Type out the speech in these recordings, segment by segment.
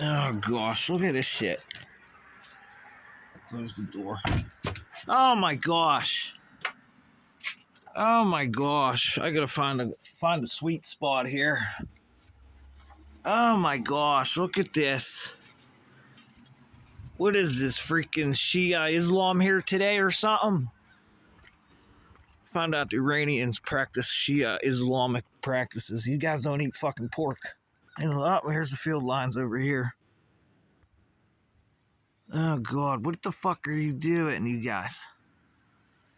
Oh gosh, look at this shit. Close the door. Oh my gosh. Oh my gosh. I gotta find a sweet spot here. Oh my gosh, look at this. What is this, freaking Shia Islam here today or something? Found out the Iranians practice Shia Islamic practices. You guys don't eat fucking pork. And here's the field lines over here. Oh god, what the fuck are you doing, you guys?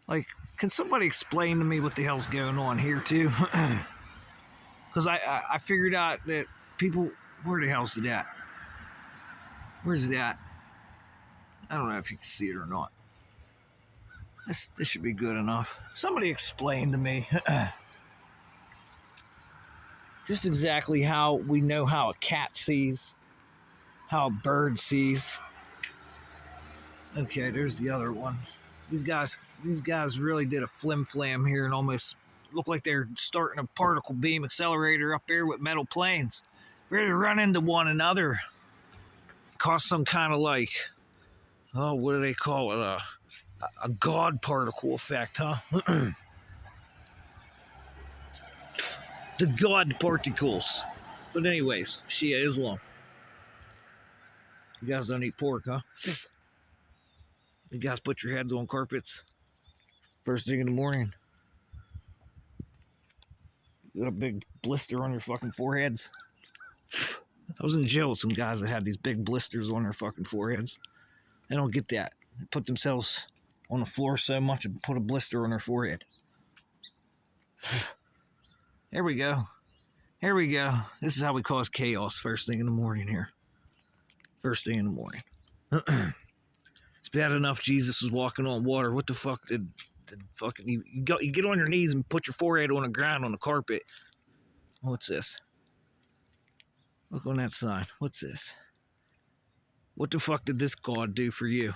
Like, can somebody explain to me what the hell's going on here too? Because I figured out that people, where the hell's that? Where's that? I don't know if you can see it or not. This should be good enough. Somebody explain to me just exactly how we know how a cat sees, how a bird sees. Okay, there's the other one. These guys really did a flim-flam here and almost looked like they're starting a particle beam accelerator up there with metal planes, ready to run into one another. Cause some kind of like, oh, what do they call it? A God particle effect, huh? The God particles. But anyways, Shia Islam. You guys don't eat pork, huh? You guys put your heads on carpets first thing in the morning. You got a big blister on your fucking foreheads. I was in jail with some guys that had these big blisters on their fucking foreheads. They don't get that. They put themselves on the floor so much and put a blister on their forehead. Here we go. Here we go. This is how we cause chaos first thing in the morning here. First thing in the morning. It's bad enough Jesus was walking on water. What the fuck did fucking... You get on your knees and put your forehead on the ground on the carpet. What's this? Look on that sign. What's this? What the fuck did this God do for you?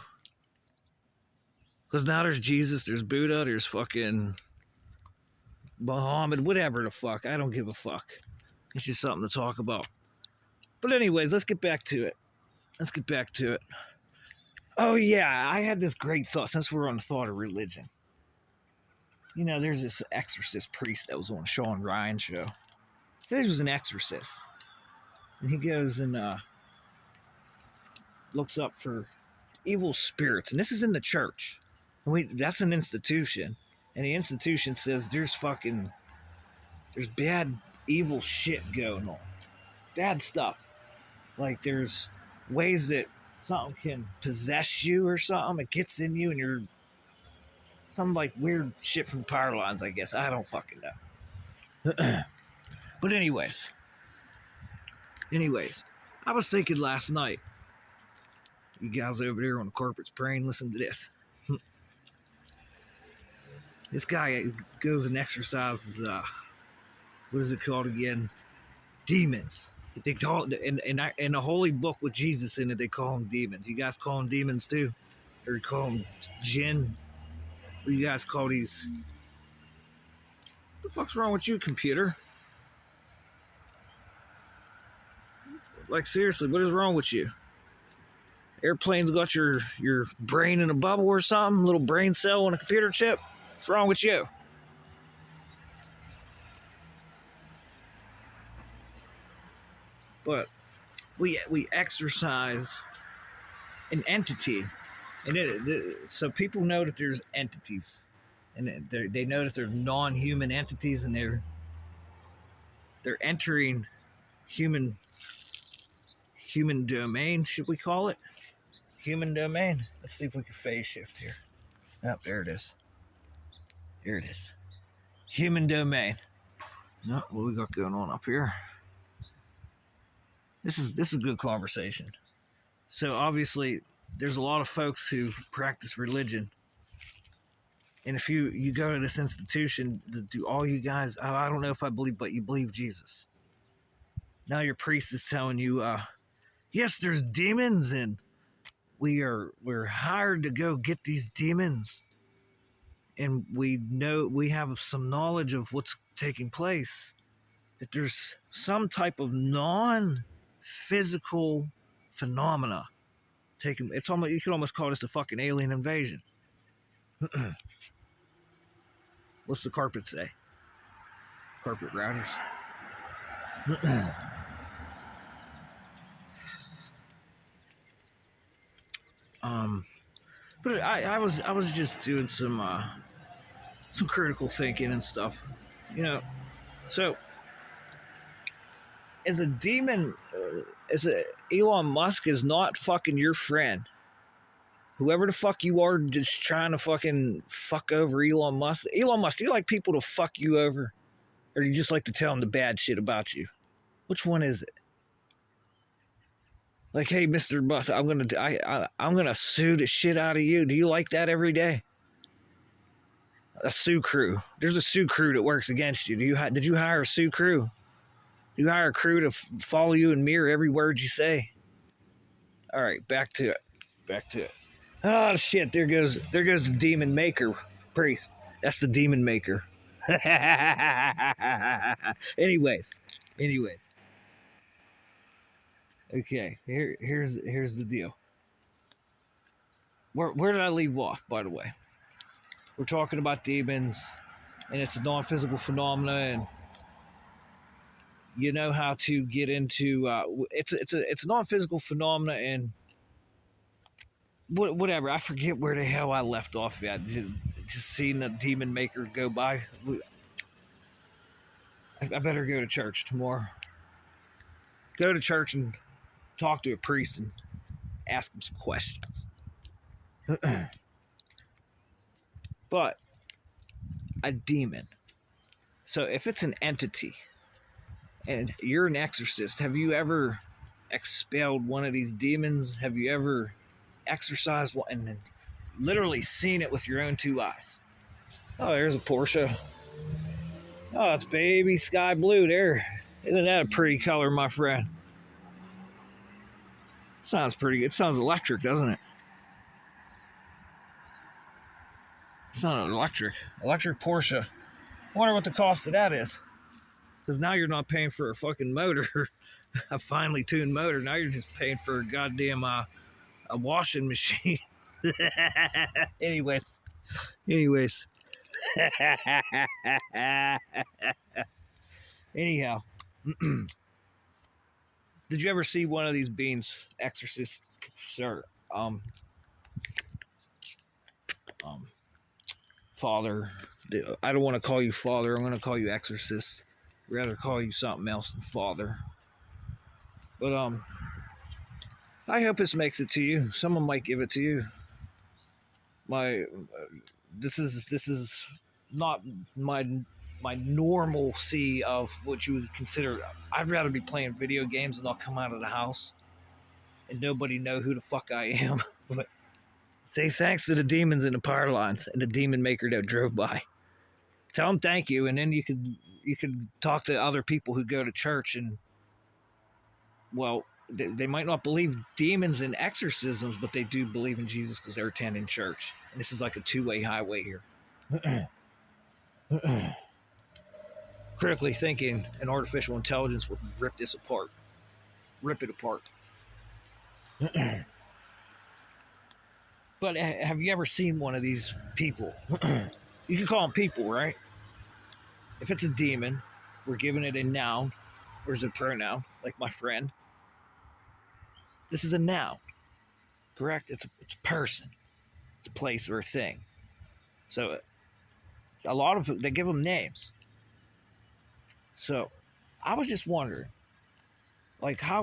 Because now there's Jesus, there's Buddha, there's fucking Muhammad, whatever the fuck. I don't give a fuck. It's just something to talk about. But anyways, let's get back to it. Oh yeah, I had this great thought, since we're on the thought of religion. You know, there's this exorcist priest that was on Sean Ryan's show. So this was an exorcist. And he goes and looks up for evil spirits. And this is in the church. That's an institution. And the institution says there's bad, evil shit going on. Bad stuff. Like there's ways that something can possess you or something. It gets in you and you're some like weird shit from power lines, I guess. I don't fucking know. But anyways, I was thinking last night, you guys over there on the carpets praying, listen to this. This guy goes and exercises, what is it called again? Demons. They call it, in the holy book with Jesus in it, they call them demons. You guys call them demons too? Or you call them jinn? What do you guys call these? What the fuck's wrong with you, computer? Like seriously, what is wrong with you? Airplane's got your brain in a bubble or something? Little brain cell on a computer chip? What's wrong with you? But we exercise an entity, and so people know that there's entities, and they know that they're non-human entities, and they're entering human domain. Should we call it human domain? Let's see if we can phase shift here. Oh, there it is. Here it is. Human domain. Oh, what we got going on up here? This is a good conversation. So obviously, there's a lot of folks who practice religion, and if you go to this institution, do all you guys? I don't know if I believe, but you believe Jesus. Now your priest is telling you, yes, there's demons, and we're hired to go get these demons, and we know we have some knowledge of what's taking place. That there's some type of non-physical phenomena. It's almost, you could almost call this a fucking alien invasion. What's the carpet say? Carpet routers. But I was just doing some critical thinking and stuff, you know. So, as a demon, Elon Musk is not fucking your friend. Whoever the fuck you are, just trying to fucking fuck over Elon Musk. Elon Musk, do you like people to fuck you over, or do you just like to tell them the bad shit about you? Which one is it? Like, hey, Mr. Musk, I'm gonna sue the shit out of you. Do you like that every day? A sue crew. There's a sue crew that works against you. Did you hire a sue crew? Do you hire a crew to follow you and mirror every word you say? All right, back to it. Oh shit! There goes the demon maker priest. That's the demon maker. Anyways. Okay, here's the deal. Where did I leave off? By the way, we're talking about demons, and it's a non-physical phenomena, and you know how to get into it's a non-physical phenomena, and whatever. I forget where the hell I left off at. Just seeing the demon maker go by. I better go to church tomorrow. Go to church and talk to a priest and ask him some questions. But a demon. So if it's an entity and you're an exorcist, have you ever expelled one of these demons? Have you ever exorcised one and then literally seen it with your own two eyes? Oh, there's a Porsche. Oh, it's baby sky blue there. Isn't that a pretty color, my friend? Sounds pretty good. It sounds electric, doesn't it? It's not an electric Porsche. I wonder what the cost of that is. Because now you're not paying for a fucking motor, a finely tuned motor. Now you're just paying for a goddamn a washing machine. Anyways. Anyhow. Did you ever see one of these beings, exorcists, sir? Father. I don't want to call you father. I'm going to call you exorcist. I'd rather call you something else than father. But I hope this makes it to you. Someone might give it to you. This is not my normalcy of what you would consider. I'd rather be playing video games and not come out of the house and nobody know who the fuck I am. But say thanks to the demons in the power lines and the demon maker that drove by. Tell them thank you, and then you could talk to other people who go to church, and well, they might not believe demons and exorcisms, but they do believe in Jesus because they're attending church. And this is like a two-way highway here. Critically thinking and artificial intelligence would rip this apart. Rip it apart. But have you ever seen one of these people? You can call them people, right? If it's a demon, we're giving it a noun, or is it a pronoun, like my friend? This is a noun, correct? It's a person. It's a place or a thing. So a lot of they give them names. So I was just wondering, like, how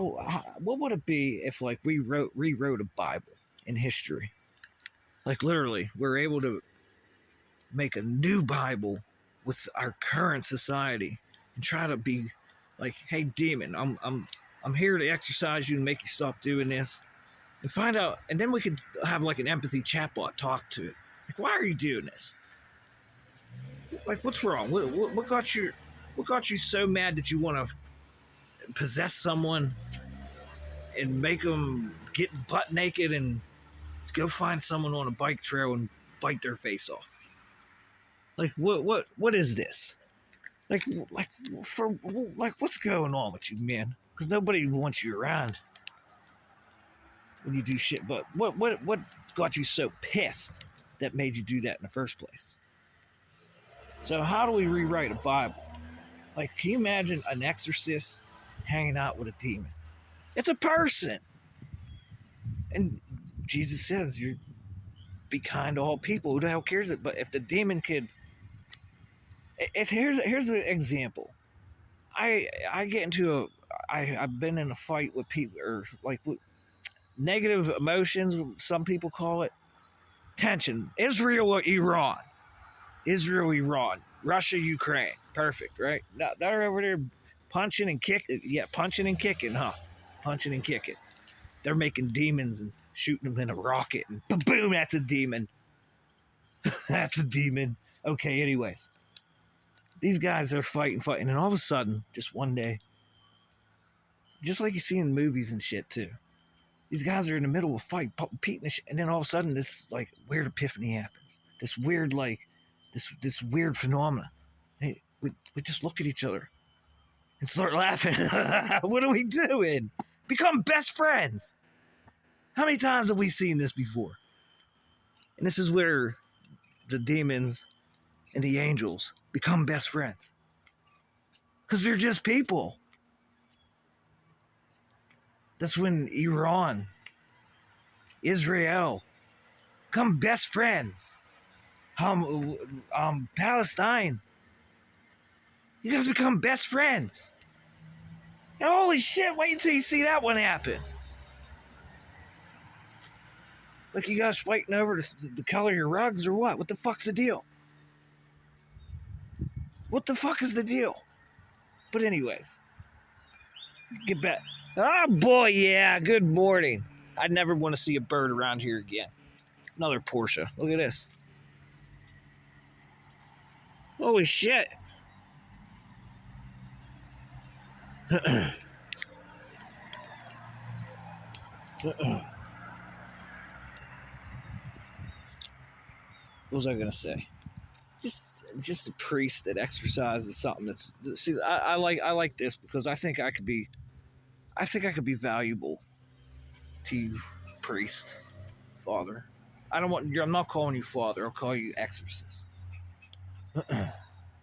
what would it be if, like, we rewrote a Bible in history? Like, literally, we're able to make a new Bible with our current society and try to be like, hey, demon, I'm here to exercise you and make you stop doing this, and find out, and then we could have like an empathy chatbot talk to it. Like, why are you doing this? Like, what's wrong? What got you so mad that you want to possess someone and make them get butt naked and go find someone on a bike trail and bite their face off? Like, what is this? Like what's going on with you, man? Because nobody wants you around. when you do shit. But what got you so pissed that made you do that in the first place? So how do we rewrite a Bible? Like, can you imagine an exorcist hanging out with a demon? It's a person. And Jesus says, you be kind to all people. Who the hell cares it? But if the demon could, here's an example. I get into I've been in a fight with people, or like with negative emotions. Some people call it tension. Israel or Iran, Israel, Iran, Russia, Ukraine. Perfect, right? Now they're over there punching and kicking. Yeah, punching and kicking, huh? Punching and kicking. They're making demons and shooting them in a rocket, and boom, that's a demon. That's a demon. Okay, anyways. These guys are fighting, and all of a sudden, just one day, just like you see in movies and shit too, these guys are in the middle of a fight, competing, and then all of a sudden, this like weird epiphany happens. This weird, like, this weird phenomena. Hey, we just look at each other and start laughing. What are we doing? Become best friends. How many times have we seen this before? And this is where the demons and the angels become best friends. Because they're just people. That's when Iran, Israel, become best friends. Palestine, you guys become best friends. And holy shit, wait until you see that one happen. Like, you guys fighting over the color of your rugs or what? What the fuck's the deal? What the fuck is the deal? But anyways, get back. Oh boy, yeah, good morning. I'd never want to see a bird around here again. Another Porsche. Look at this. Holy shit. What was I gonna say? Just a priest that exercises something that's, see, I like this because I think I could be valuable to you, priest, father. I'm not calling you father. I'll call you exorcist.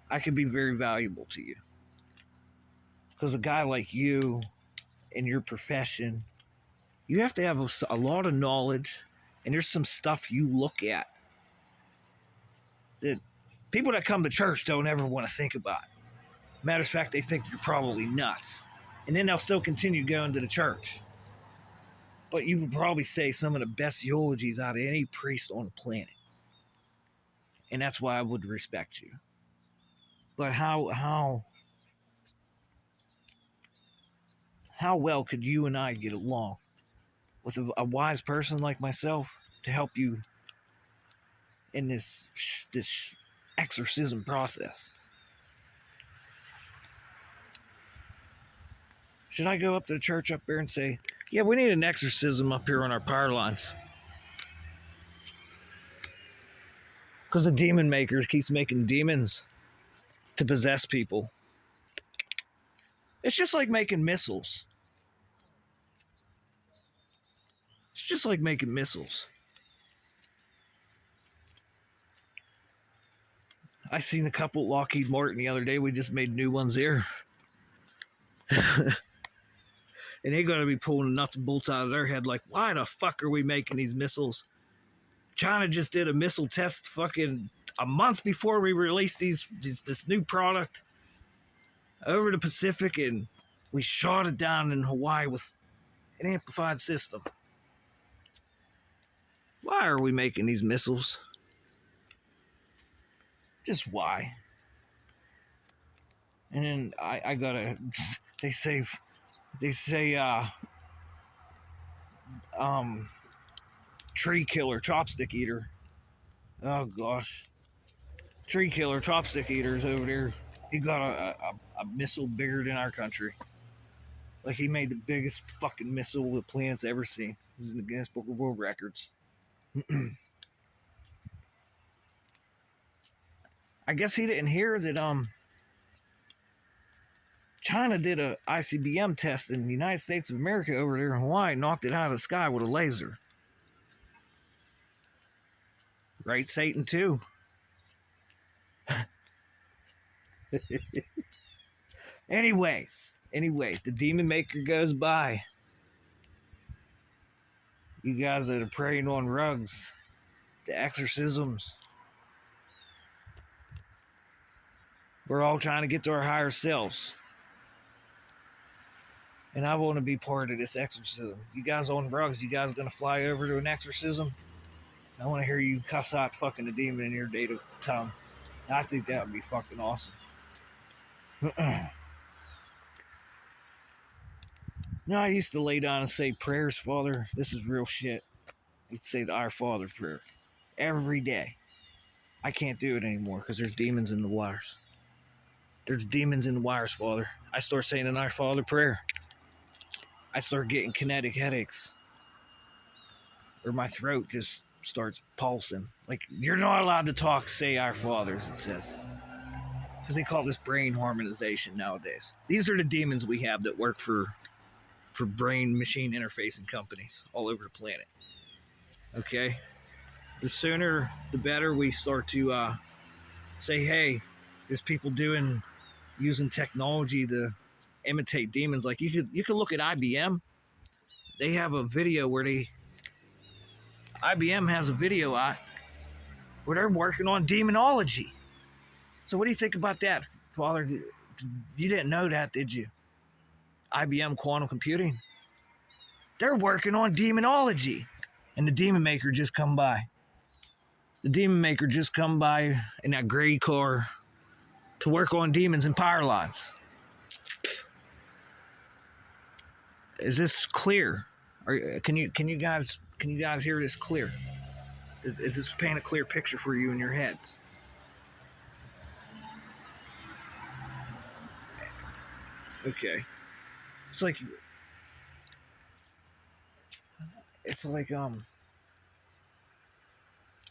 I could be very valuable to you because a guy like you in your profession, you have to have a lot of knowledge, and there's some stuff you look at that people that come to church don't ever want to think about. Matter of fact, they think you're probably nuts. And then they'll still continue going to the church. But you would probably say some of the best eulogies out of any priest on the planet. And that's why I would respect you. But how well could you and I get along with a wise person like myself to help you in this exorcism process? Should I go up to the church up there and say, yeah, we need an exorcism up here on our power lines? Because the demon makers keeps making demons to possess people. It's just like making missiles. It's just like making missiles. I seen a couple at Lockheed Martin the other day. We just made new ones there. And they're going to be pulling the nuts and bolts out of their head like, why the fuck are we making these missiles? China just did a missile test fucking a month before we released this new product over the Pacific, and we shot it down in Hawaii with an amplified system. Why are we making these missiles? Just why? And then I gotta, they say, tree killer, chopstick eater. Oh gosh. Tree killer, chopstick eaters over there. He got a missile bigger than our country. Like, he made the biggest fucking missile the planet's ever seen. This is in the Guinness Book of World Records. I guess he didn't hear that China did a ICBM test in the United States of America over there in Hawaii, knocked it out of the sky with a laser. Right, Satan too. Anyways, the demon maker goes by. You guys that are praying on rugs, the exorcisms. We're all trying to get to our higher selves. And I want to be part of this exorcism. You guys on rugs, you guys gonna fly over to an exorcism? I want to hear you cuss out fucking the demon in your native tongue. I think that would be fucking awesome. No, I used to lay down and say prayers, Father. This is real shit. I used to say the Our Father prayer every day. I can't do it anymore because there's demons in the wires. There's demons in the wires, Father. I start saying an Our Father prayer. I start getting kinetic headaches. Or my throat just starts pulsing. Like, you're not allowed to talk, say Our Fathers, it says. Because they call this brain harmonization nowadays. These are the demons we have that work for brain-machine interfacing companies all over the planet. Okay? The sooner, the better we start to say, hey, there's people using technology to imitate demons. Like, you could look at IBM. They have a video where IBM has a video out where they're working on demonology. So what do you think about that, Father? You didn't know that, did you? IBM quantum computing. They're working on demonology. And the demon maker just come by. The demon maker just come by in that gray car to work on demons and power lines. Is this clear? Or can you guys hear this clear? Is this paint a clear picture for you in your heads? Okay. It's like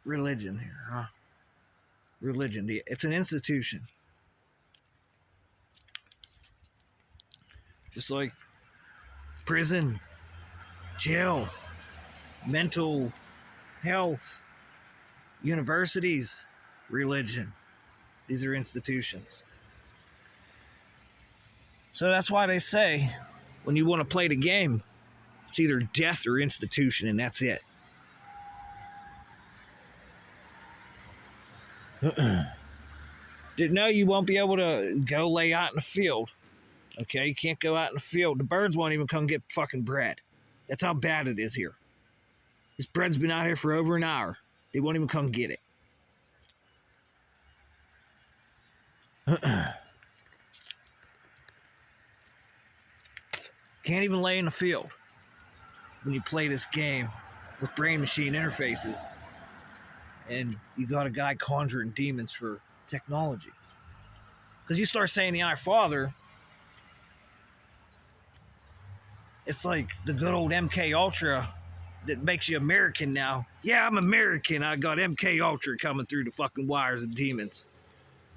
religion here, huh? Religion. It's an institution. Just like prison, jail, mental health, universities, religion. These are institutions. So that's why they say when you want to play the game, it's either death or institution, and that's it. Didn't know you won't be able to go lay out in the field. Okay, you can't go out in the field. The birds won't even come get fucking bread. That's how bad it is here. This bread's been out here for over an hour. They won't even come get it. Can't even lay in the field when you play this game with brain-machine interfaces and you got a guy conjuring demons for technology. Because you start saying the Our Father, it's like the good old MK Ultra that makes you American now. Yeah, I'm American. I got MK Ultra coming through the fucking wires of demons.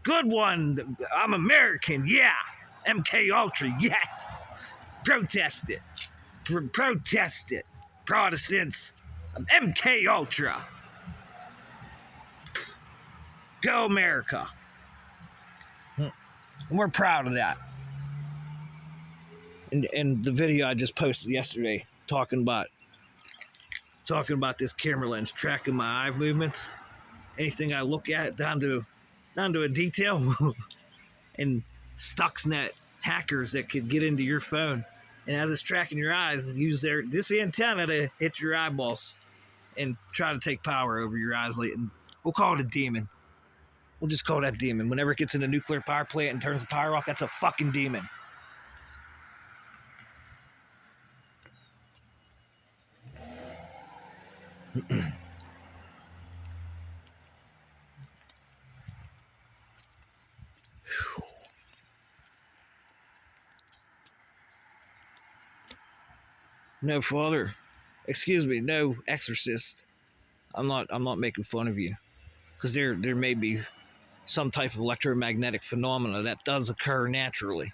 Good one. I'm American. Yeah. MK Ultra. Yes. Protest it. Protest it. Protestants. I'm MK Ultra. Go America. And we're proud of that. And the video I just posted yesterday talking about this camera lens tracking my eye movements, anything I look at down to a detail, and Stuxnet hackers that could get into your phone, and as it's tracking your eyes, use this antenna to hit your eyeballs and try to take power over your eyes. And we'll call it a demon. We'll just call that demon. Whenever it gets in a nuclear power plant and turns the power off, that's a fucking demon. No, Father. Excuse me, no, exorcist. I'm not making fun of you. Because there may be some type of electromagnetic phenomena that does occur naturally.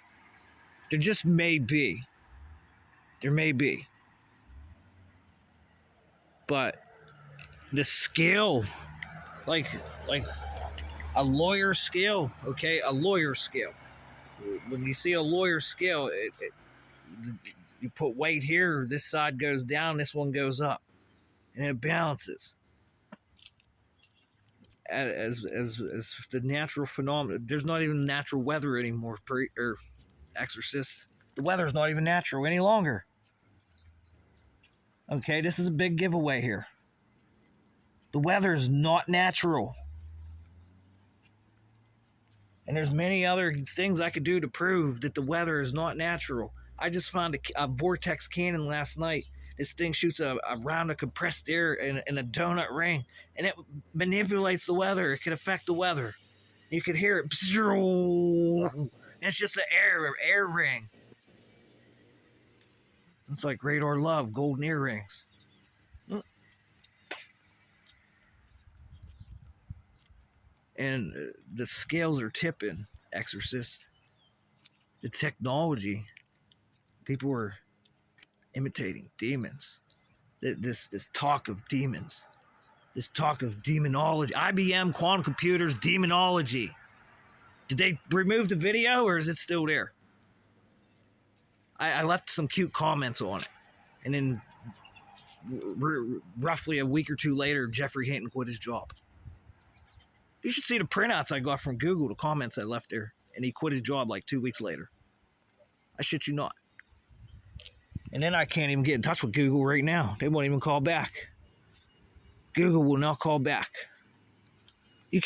There just may be. There may be. But the scale, like a lawyer scale, okay? A lawyer scale. When you see a lawyer scale, you put weight here, this side goes down, this one goes up. And it balances. As the natural phenomenon, there's not even natural weather anymore, or Exorcist. The weather's not even natural any longer. Okay, this is a big giveaway here. The weather's not natural. And there's many other things I could do to prove that the weather is not natural. I just found a vortex cannon last night. This thing shoots a round of compressed air in a donut ring, and it manipulates the weather. It can affect the weather. You could hear it. It's just an air ring. It's like Radar Love, golden earrings. And the scales are tipping, Exorcist. The technology, people were imitating demons. This talk of demons. This talk of demonology. IBM Quantum Computers demonology. Did they remove the video or is it still there? I left some cute comments on it. And then roughly a week or two later, Jeffrey Hinton quit his job. You should see the printouts I got from Google, the comments I left there. And he quit his job like 2 weeks later. I shit you not. And then I can't even get in touch with Google right now. They won't even call back. Google will not call back. You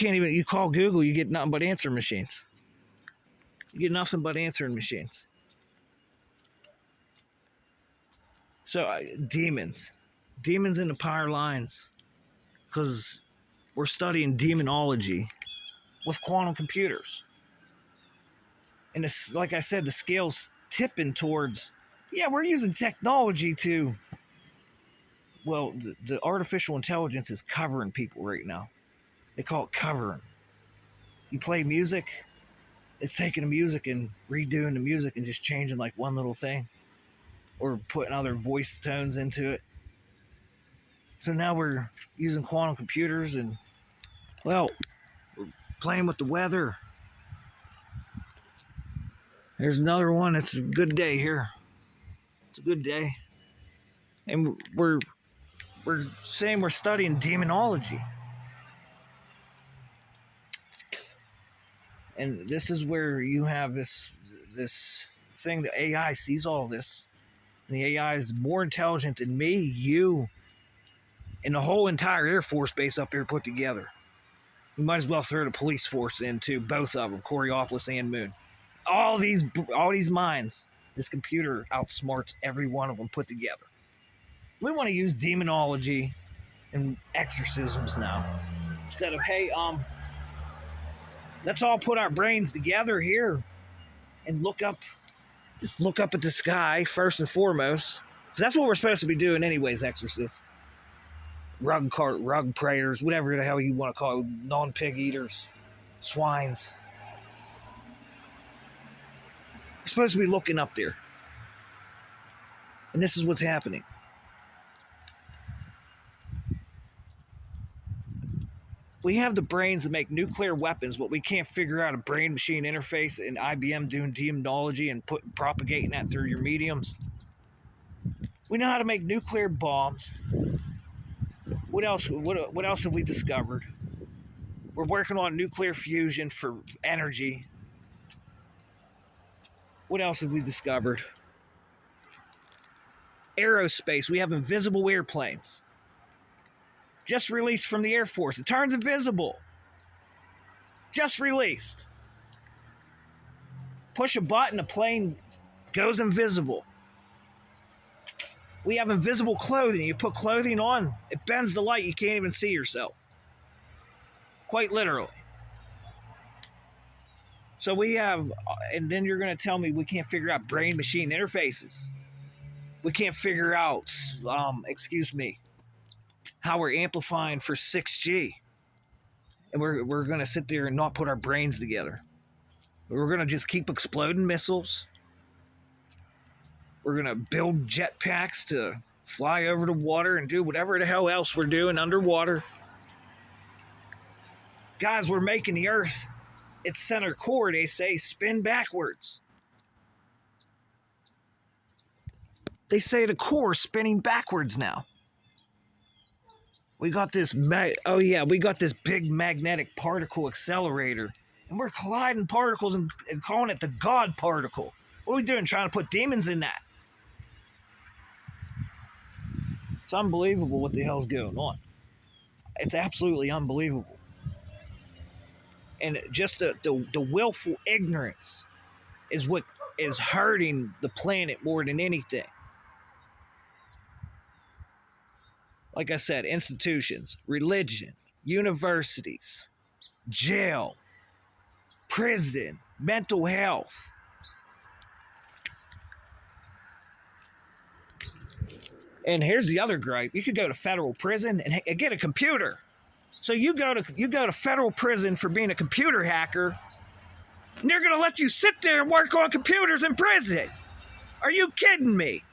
call Google, you get nothing but answering machines. You get nothing but answering machines. So, demons. Demons in the power lines. Because we're studying demonology with quantum computers. And it's, like I said, the scale's tipping towards, yeah, we're using technology to, well, the artificial intelligence is covering people right now. They call it covering. You play music, it's taking the music and redoing the music and just changing like one little thing. Or putting other voice tones into it. So now we're using quantum computers and, well, we're playing with the weather. There's another one. It's a good day here. It's a good day. And we're saying we're studying demonology. And this is where you have this thing, the AI sees all this. And the AI is more intelligent than me, you, and the whole entire Air Force base up there put together. We might as well throw the police force into both of them, Coriopolis and Moon. All these minds, this computer outsmarts every one of them put together. We want to use demonology and exorcisms now. Instead of, hey, let's all put our brains together here and look up at the sky first and foremost. Because that's what we're supposed to be doing anyways, exorcists. Rug prayers, whatever the hell you want to call it, non-pig eaters, swines. We're supposed to be looking up there. And this is what's happening. We have the brains to make nuclear weapons, but we can't figure out a brain-machine interface and IBM doing demonology and propagating that through your mediums. We know how to make nuclear bombs. What else? What else have we discovered? We're working on nuclear fusion for energy. What else have we discovered? Aerospace. We have invisible airplanes. Just released from the Air Force. It turns invisible. Just released. Push a button, a plane goes invisible. We have invisible clothing. You put clothing on, it bends the light. You can't even see yourself. Quite literally. So we have, and then you're going to tell me we can't figure out brain-machine interfaces. We can't figure out, how we're amplifying for 6G. And we're going to sit there and not put our brains together. We're going to just keep exploding missiles. We're going to build jetpacks to fly over the water and do whatever the hell else we're doing underwater. Guys, we're making the Earth, its center core, they say, spin backwards. They say the core is spinning backwards now. We got this, we got this big magnetic particle accelerator, and we're colliding particles and calling it the God particle. What are we doing, trying to put demons in that? It's unbelievable what the hell's going on. It's absolutely unbelievable. And just the willful ignorance is what is hurting the planet more than anything. Like I said, institutions, religion, universities, jail, prison, mental health. And here's the other gripe. You could go to federal prison and get a computer. So you go to federal prison for being a computer hacker, and they're going to let you sit there and work on computers in prison. Are you kidding me?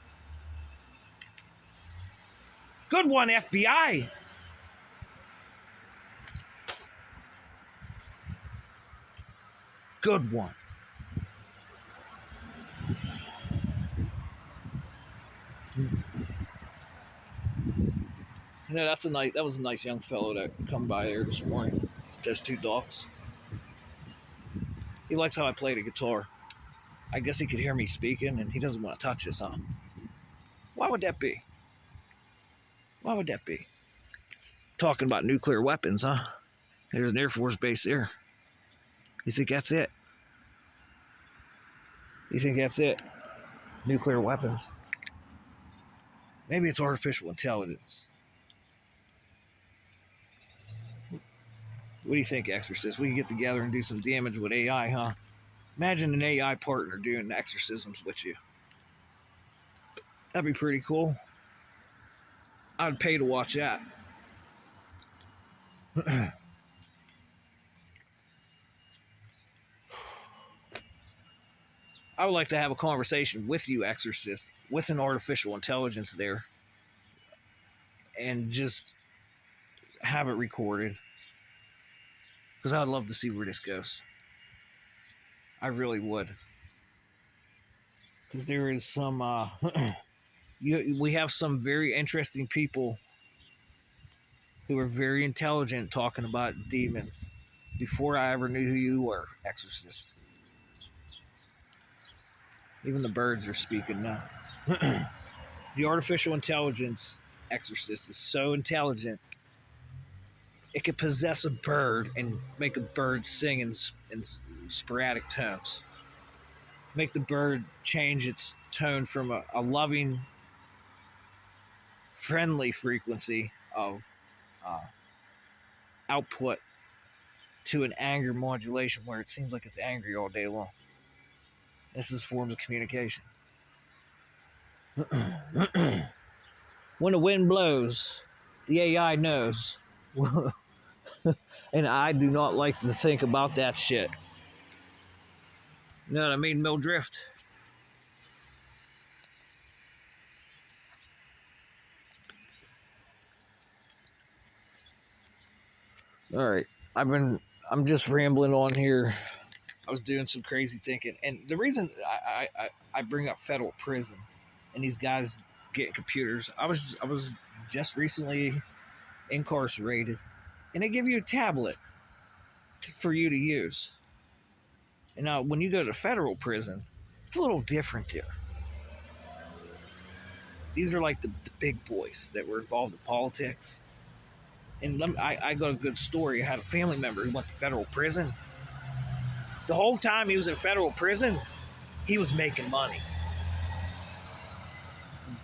Good one, FBI. Good one. You know, that was a nice young fellow that come by there this morning. Those two dogs. He likes how I play the guitar. I guess he could hear me speaking, and he doesn't want to touch this, huh? Why would that be? Why would that be? Talking about nuclear weapons, huh? There's an Air Force base there. You think that's it? You think that's it? Nuclear weapons. Maybe it's artificial intelligence. What do you think, Exorcist? We can get together and do some damage with AI, huh? Imagine an AI partner doing exorcisms with you. That'd be pretty cool. I'd pay to watch that. I would like to have a conversation with you, Exorcist, with an artificial intelligence there, and just have it recorded. Because I would love to see where this goes. I really would. Because there is some, we have some very interesting people who are very intelligent talking about demons before I ever knew who you were, Exorcist. Even the birds are speaking now. The artificial intelligence, Exorcist, is so intelligent, it could possess a bird and make a bird sing in sporadic tones. Make the bird change its tone from a loving, friendly frequency of output to an anger modulation where it seems like it's angry all day long. This is forms of communication. When the wind blows, the AI knows. And I do not like to think about that shit. You know what I mean, Mildrift? All right, I'm just rambling on here. I was doing some crazy thinking, and the reason I bring up federal prison and these guys getting computers, I was just recently incarcerated, and they give you a tablet for you to use. And now, when you go to federal prison, it's a little different there. These are like the big boys that were involved in politics. And I got a good story. I had a family member who went to federal prison. The whole time he was in federal prison, he was making money.